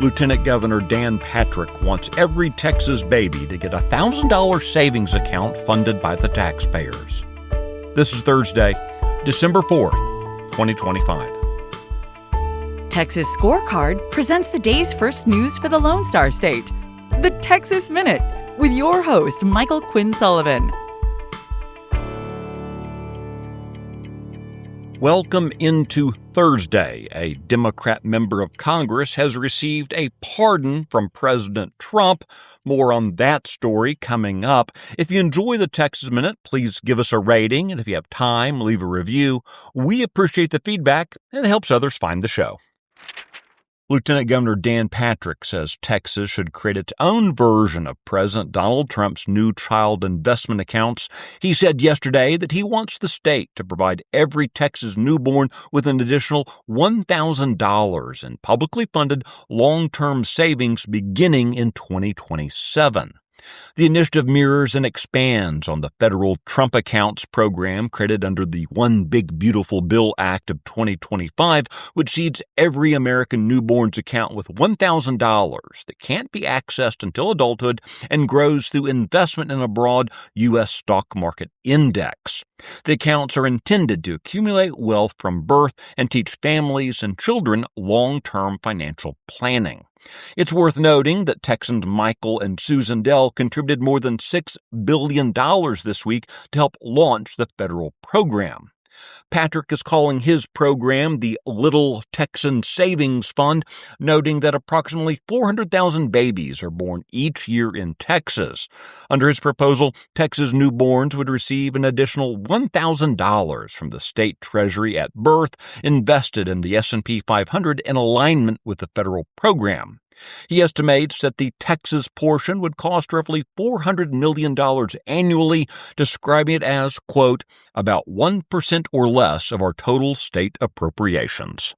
Lieutenant Governor Dan Patrick wants every Texas baby to get a $1,000 savings account funded by the taxpayers. This is Thursday, December 4th, 2025. Texas Scorecard presents the day's first news for the Lone Star State. The Texas Minute, with your host, Michael Quinn Sullivan. Welcome into Thursday. A Democrat member of Congress has received a pardon from President Trump. More on that story coming up. If you enjoy the Texas Minute, please give us a rating, and if you have time, leave a review. We appreciate the feedback, and it helps others find the show. Lieutenant Governor Dan Patrick says Texas should create its own version of President Donald Trump's new child investment accounts. He said yesterday that he wants the state to provide every Texas newborn with an additional $1,000 in publicly funded long-term savings beginning in 2027. The initiative mirrors and expands on the federal Trump Accounts program created under the One Big Beautiful Bill Act of 2025, which seeds every American newborn's account with $1,000 that can't be accessed until adulthood and grows through investment in a broad U.S. stock market index. The accounts are intended to accumulate wealth from birth and teach families and children long-term financial planning. It's worth noting that Texans Michael and Susan Dell contributed more than $6 billion this week to help launch the federal program. Patrick is calling his program the Little Texan Savings Fund, noting that approximately 400,000 babies are born each year in Texas. Under his proposal, Texas newborns would receive an additional $1,000 from the state treasury at birth, invested in the S&P 500 in alignment with the federal program. He estimates that the Texas portion would cost roughly $400 million annually, describing it as, quote, about 1% or less of our total state appropriations.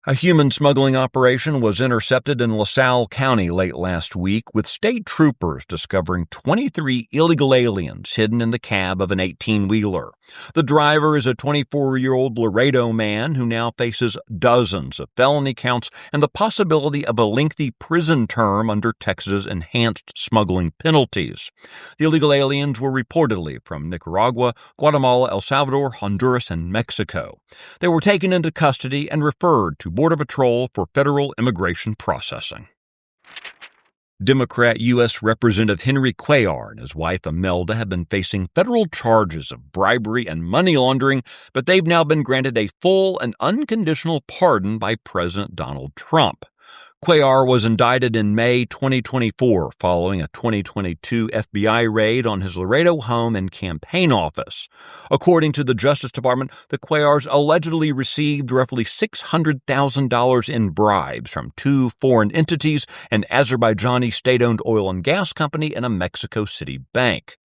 A human smuggling operation was intercepted in LaSalle County late last week, with state troopers discovering 23 illegal aliens hidden in the cab of an 18-wheeler. The driver is a 24-year-old Laredo man who now faces dozens of felony counts and the possibility of a lengthy prison term under Texas's enhanced smuggling penalties. The illegal aliens were reportedly from Nicaragua, Guatemala, El Salvador, Honduras, and Mexico. They were taken into custody and referred to Border Patrol for federal immigration processing. Democrat U.S. Representative Henry Cuellar and his wife Imelda have been facing federal charges of bribery and money laundering, but they've now been granted a full and unconditional pardon by President Donald Trump. Cuellar was indicted in May 2024 following a 2022 FBI raid on his Laredo home and campaign office. According to the Justice Department, the Cuellars allegedly received roughly $600,000 in bribes from two foreign entities, an Azerbaijani state-owned oil and gas company and a Mexico City bank.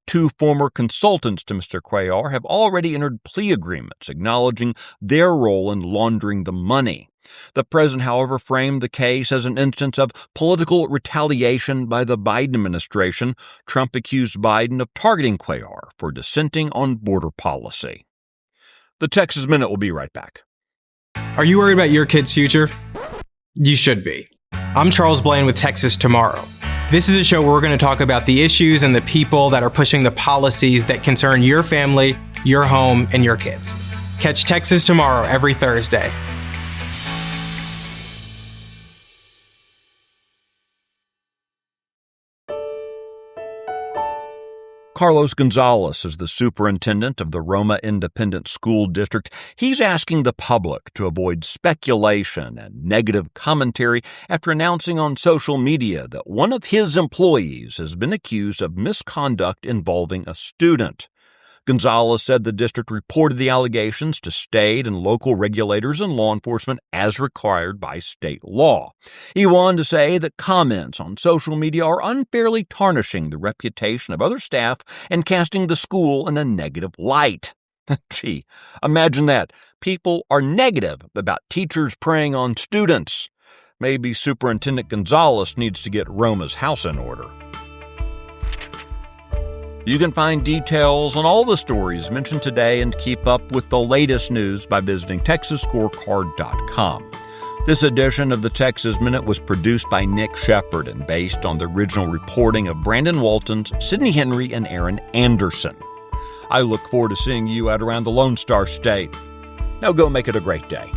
Two former consultants to Mr. Cuellar have already entered plea agreements acknowledging their role in laundering the money. The president, however, framed the case as an instance of political retaliation by the Biden administration. Trump accused Biden of targeting Cuellar for dissenting on border policy. The Texas Minute will be right back. Are you worried about your kid's future? You should be. I'm Charles Blaine with Texas Tomorrow. This is a show where we're going to talk about the issues and the people that are pushing the policies that concern your family, your home, and your kids. Catch Texas Tomorrow every Thursday. Carlos Gonzalez is the superintendent of the Roma Independent School District. He's asking the public to avoid speculation and negative commentary after announcing on social media that one of his employees has been accused of misconduct involving a student. Gonzalez said the district reported the allegations to state and local regulators and law enforcement as required by state law. He went on to say that comments on social media are unfairly tarnishing the reputation of other staff and casting the school in a negative light. Gee, imagine that. People are negative about teachers preying on students. Maybe Superintendent Gonzalez needs to get Roma's house in order. You can find details on all the stories mentioned today and keep up with the latest news by visiting TexasScorecard.com. This edition of the Texas Minute was produced by Nick Shepard and based on the original reporting of Brandon Waltons, Sidney Henry, and Aaron Anderson. I look forward to seeing you out around the Lone Star State. Now go make it a great day.